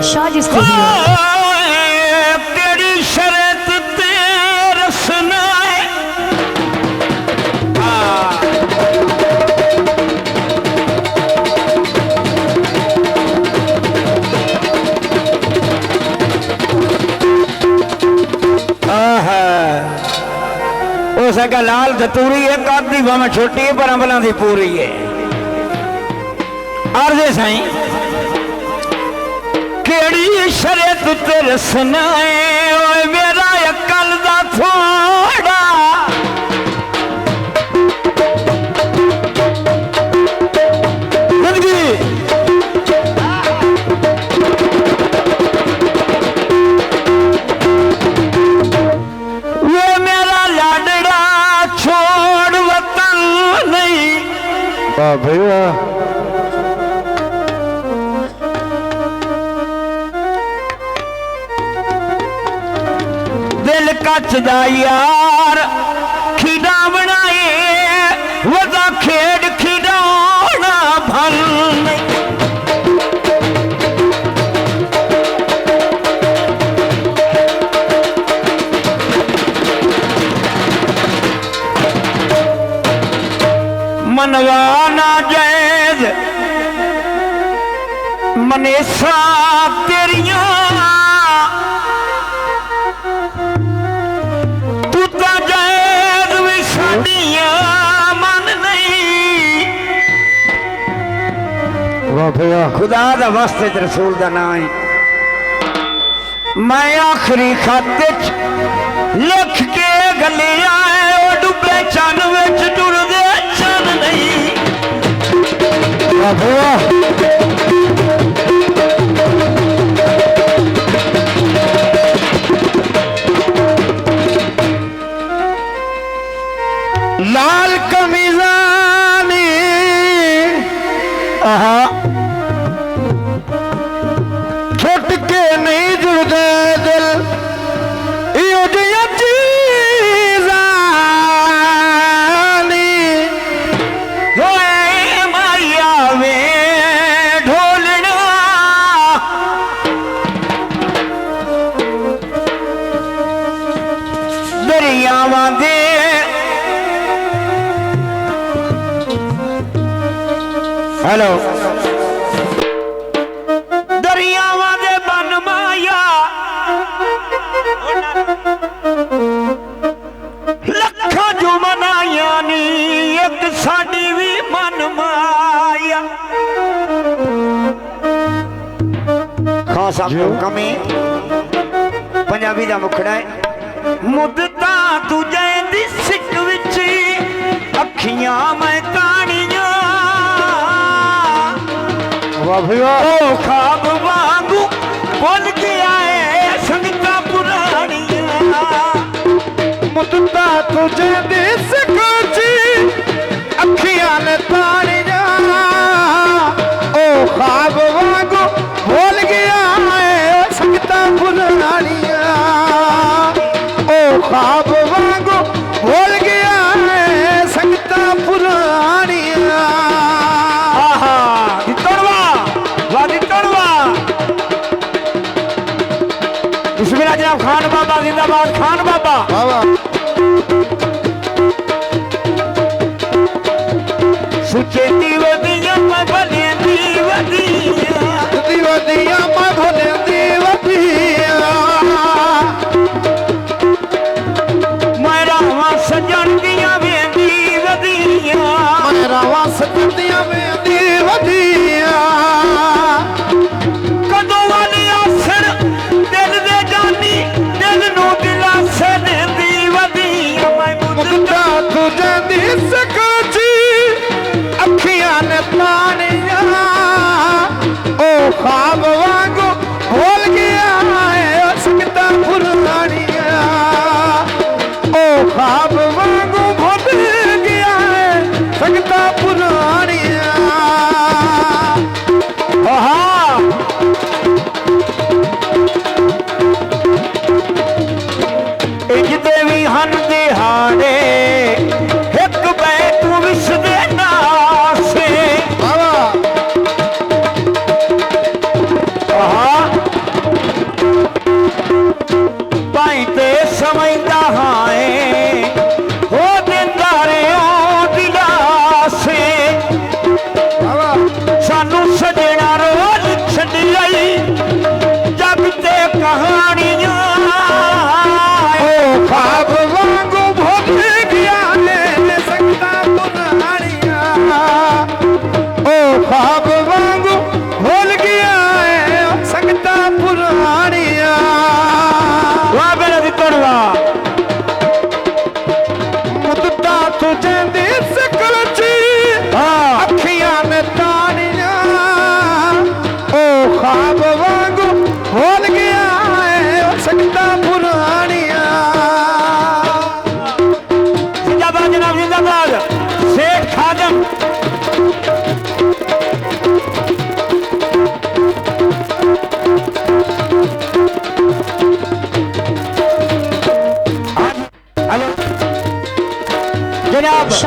Shaji studio. तेरी शरत ते रसना हो सका लाल धतूरी है कादी भावे छोटी है पर अमलों की पूरी है। अर्जे साईं केड़ी शरत ते रसना है मेरा अकल दा थोड़ा जिंदगी वो मेरा लाडड़ा छोड़ वतन नहीं भैया दिल कचदा यार खिडावना वदा खेड खिडौना भल मनवाना जैद मनेसा तेरिया खुदा दा वास्ते रसूल दा नाम है। मैं आखिरी खत लिख के गले आए डुबे चन विच टुरदे चन नहीं लाल कमीज़ानी छुट के नहीं जुड़दे दिल इहो जिहा चीज़ानी होए माया वे ढोलना दरियावां दे हेलो दरियावां दे बन माया लखां जो मनाया नी एक साडी भी मन माया खास आपको कमी पंजाबी दा मुखड़ा है मुद्दता तुझे दी सिक विच अखियां मैं कानियां ओ खाब वांगू बोल गया है संगता पुरानिया मुद्दा तुझे दी सिकोची अखियां ने तानिया ओ खाब वांगू बोल गया है संगता पुरानिया ओ खाब वांगू बोल गया है संगता पुरानिया बिस्मिल्लाह जनाब खान बाबा जिंदाबाद खान बाबा सुचे दीवदिया मैं भले दीवदिया दीवदिया मैं भले दीवदिया मैं रावा सजन दिया वे दीवदिया मैं रावा सजन दिया वे दीवदिया कदों वाली आसर दिल दे जानी दिल नू दिलासे देंदी वदिया मैं मुद्दा तुझे दी सकची अखियां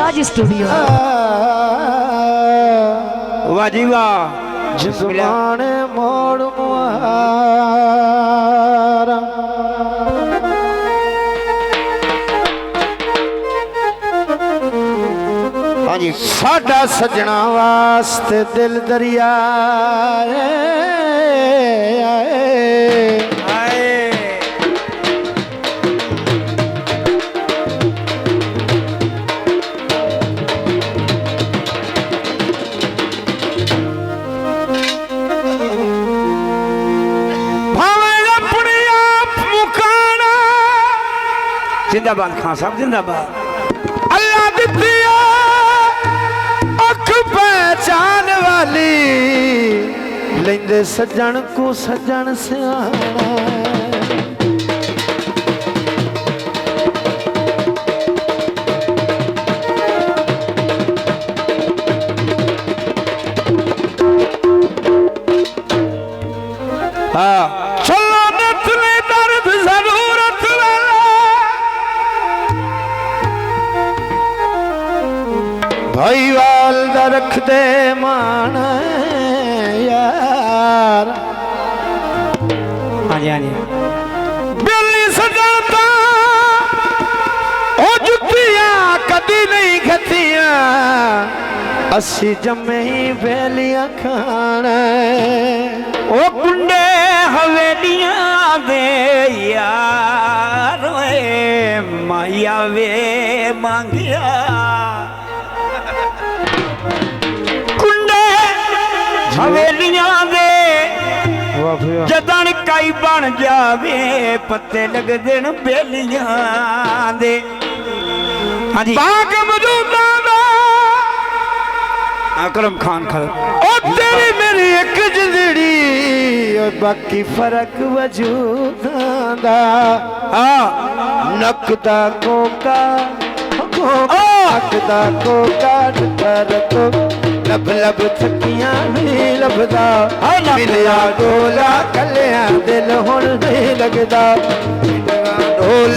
साज स्टूडियो। वाह जी वाह। जुबान मोड़ मुहारा हाँ जी साडा सजना वास्ते दिल दरिया जिंदाबाद खान साहब जिंदाबाद। अल्लाह दिती अख पहचान वाली लेंदे सज्जन को सज्जन सियाना हाँ चलो नथले दर्द जरूरत भाईवाल दा रख दे मान यार हाँ जी हाँ जी। बेली सजनता ओ जुतियां कदी नहीं खतियां असी जमे ही बेलियां खाना ओ कुंडे हवेलियां दे यार वे माया वे मांगिया कुंडे हवेलियां दे जदन कई बन जावे पत्ते लग देन बेलियां दे। हाँ जी बाग मजूदा अकरम खान खल ओ तेरी मेरी एक जिंदड़ी और बाकी फर्क वजूदां दा नकदा कोका नकदा कोका डर को लब लब थकियां नहीं लभदा मिलिया डोला कलिया दिल हुण नहीं लगदा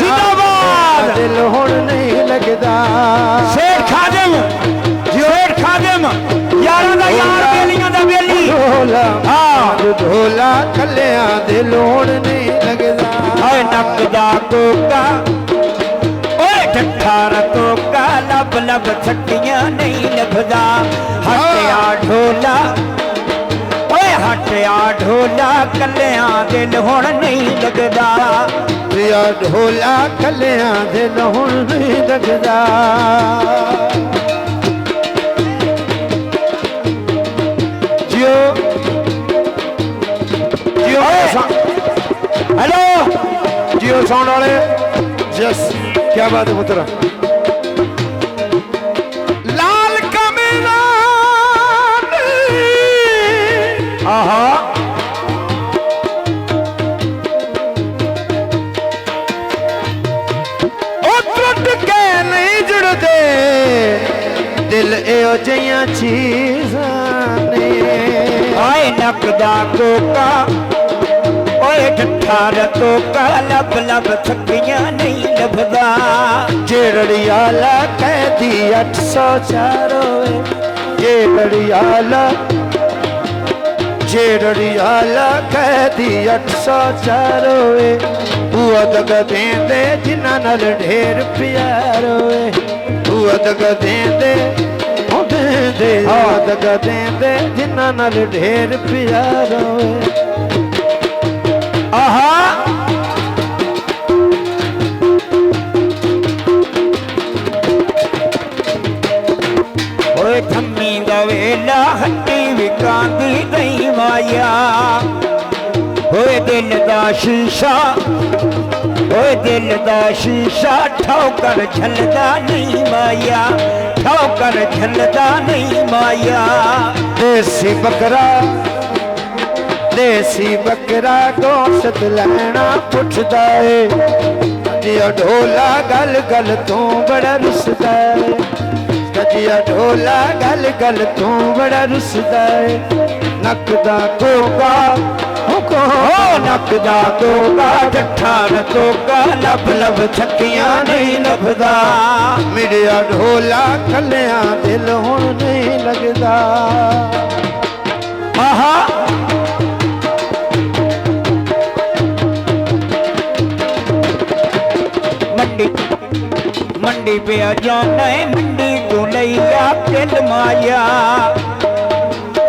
जिंदाबाद दिल हुण नहीं लगदा शेर खादिम शेर खादिम यारां दा यार बेलियां दा बेली ढोला ढोला कलिया दिल हुण नहीं लगदा हाय नकदा कोका ओए ठठार कोका लब लब थकियां नहीं लभदा हटिया ढोला ओए हटिया ढोला कलिया दिल हुण नहीं लगदा या ढोला कलिया दिल हुण नहीं लगदा जियो जियो हेलो जियो साउंड वाले यस क्या बात है पुत्र लाल कमीना आहा ओ टुट के नहीं जुड़दे दिल एहो जिहियां चीज़ां ने आए नकदा कोका ओए ठठार कोका लब लब थकियां नहीं लभदा जेड़ियाला कैदी 804 होए जेड़ियाला कैदी 804 होए बुआ दग देंदे जिन्ना नाल ढेर प्यार होए बुआ दग देंदे दग देंदे जिन्ना नाल ढेर प्यार होए आहा ओए थम्मी दा वेला हट्टी विकांदी नहीं माया ओए दिल दा शीशा ओए दिल दा शीशा ठोकर झलदा नहीं माया ठोकर झलदा नहीं माया देसी बकरा गोश्त लैना पुछदा है जिया ढोला गल गल तू बड़ा रुसदा है जिया ढोला गल गल तू बड़ा रुसदा है नकदा कोका ਕੋ ਨੱਕ ਦਾ ਕੋਕਾ ਠੱਠਾ ਰਤੋਕਾ ਲੱਭ ਲੱਭ ਥੱਕੀਆਂ ਨਹੀਂ ਲੱਭਦਾ ਮਿਲਿਆ ਢੋਲਾ ਕੱਲਿਆਂ ਦਿਲ ਹੁਣ ਨਹੀਂ ਲੱਗਦਾ ਆਹਾ ਮੰਡੀ ਪਿਆ ਜਾਣਾ ਏ ਮੰਡੀ ਤੋਂ ਲਈਆ ਦਿਲ ਮਾਇਆ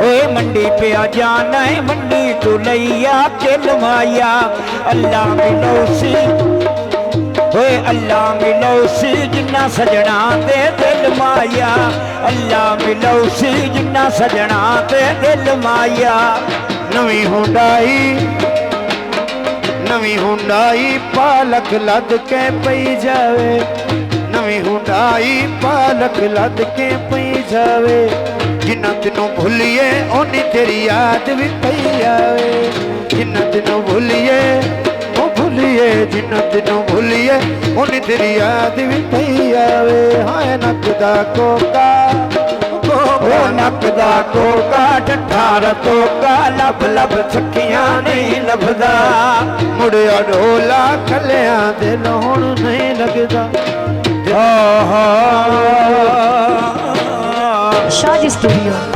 ਓਏ ਮੰਡੀ ਪਿਆ ਜਾਣਾ ਏ ਮੰਡੀ ਤੋਂ ਲਈਆ ਦਿਲ ਮਾਇਆ ਅੱਲਾ ਮਿਲੌਸੀ ਓਏ ਅੱਲਾ ਮਿਲੌਸੀ ਜਿੰਨਾ ਸਜਣਾ ਤੇ ਦਿਲ ਮਾਇਆ ਅੱਲਾ ਮਿਲੌਸੀ ਜਿੰਨਾ ਸਜਣਾ ਤੇ ਦਿਲ ਮਾਇਆ ਨਵੀਂ ਹੁੰਡਾਈ ਪਾਲਕ ਲੱਦ ਕੇ ਪਈ ਜਾਵੇ ਨਵੀਂ ਹੁੰਡਾਈ ਪਾਲਕ ਲੱਦ ਕੇ ਪਈ ਜਾਵੇ ਜਿੰਨਾ ਤੈਨੂੰ ਭੁੱਲੀਏ ਓਨੀ ਤੇਰੀ ਯਾਦ ਵੀ ਪਈ ਆਵੇ ਜਿੰਨਾ ਤੈਨੂੰ ਭੁੱਲੀਏ ਉਹ ਭੁੱਲੀਏ ਜਿੰਨਾ ਤੈਨੂੰ ਭੁੱਲੀਏ ਓਨੀ ਤੇਰੀ ਯਾਦ ਵੀ ਪਈ ਆਵੇ ਹਾਏ ਨੱਕ ਦਾ ਕੋਕਾ ਉਹ ਨੱਕ ਦਾ ਕੋਕਾ ਠੱਠਾ ਰਤੋਕਾ ਲੱਭ ਲੱਭ ਥੱਕੀਆਂ ਨਹੀਂ ਲੱਭਦਾ ਮੁੜਿਆ ਢੋਲਾ ਕੱਲਿਆਂ ਦਿਲ ਹੁਣ ਨਹੀਂ ਲੱਗਦਾ ਆਹਾ Shadi Studio.